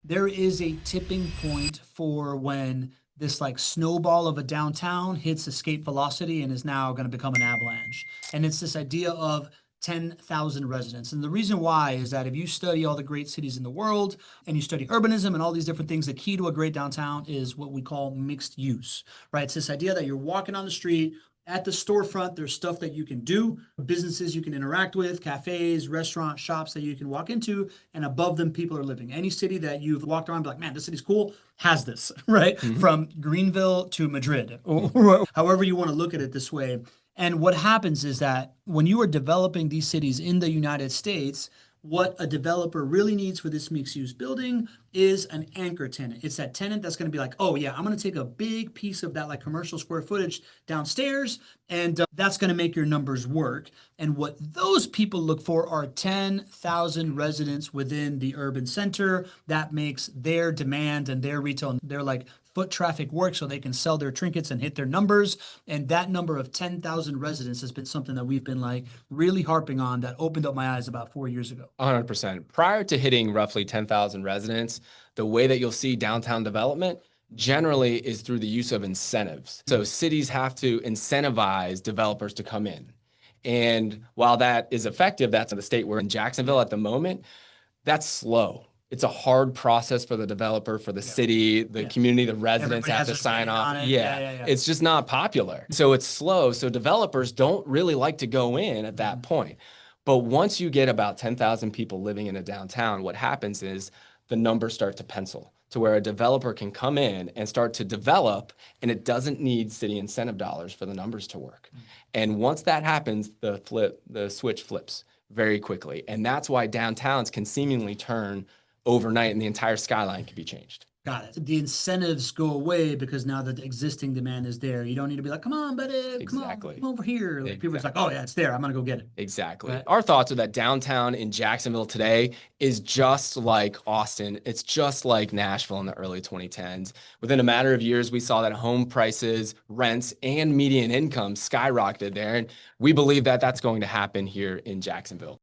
there is a tipping point for when this like snowball of a downtown hits escape velocity and is now going to become an avalanche. And it's this idea of 10,000 residents. And the reason why is that if you study all the great cities in the world and you study urbanism and all these different things, the key to a great downtown is what we call mixed use, right? It's this idea that you're walking on the street, at the storefront, there's stuff that you can do, businesses you can interact with, cafes, restaurants, shops that you can walk into, and above them, people are living. Any city that you've walked around, be like, man, this city's cool, has this, right? Mhm. From Greenville to Madrid, or however you want to look at it this way. And what happens is that when you are developing these cities in the United States, what a developer really needs for this mixed use building is an anchor tenant. It's that tenant that's going to be like, oh, yeah, I'm going to take a big piece of that like commercial square footage downstairs, and that's going to make your numbers work. And what those people look for are 10,000 residents within the urban center. That makes their demand and their retail, their like foot traffic work so they can sell their trinkets and hit their numbers. And that number of 10,000 residents has been something that we've been like really harping on that opened up my eyes about 4 years ago. 100%. Prior to hitting roughly 10,000 residents, the way that you'll see downtown development generally is through the use of incentives. So cities have to incentivize developers to come in. And while that is effective, that's in the state we're in Jacksonville at the moment, that's slow. It's a hard process for the developer, for the city, the community, the residents Everybody have has to their sign opinion off. on it. Yeah, it's just not popular. So it's slow. So developers don't really like to go in at that point. But once you get about 10,000 people living in a downtown, what happens is the numbers start to pencil to where a developer can come in and start to develop, and it doesn't need city incentive dollars for the numbers to work. And once that happens, the switch flips very quickly. And that's why downtowns can seemingly turn overnight and the entire skyline can be changed. Got it. The incentives go away because now that the existing demand is there. You don't need to be like, come on, buddy, come on, Exactly. come over here. Like people are just like, Exactly. oh yeah, it's there. I'm gonna go get it. Exactly. Right? Our thoughts are that downtown in Jacksonville today is just like Austin. It's just like Nashville in the early 2010s. Within a matter of years, we saw that home prices, rents, and median income skyrocketed there. And we believe that that's going to happen here in Jacksonville.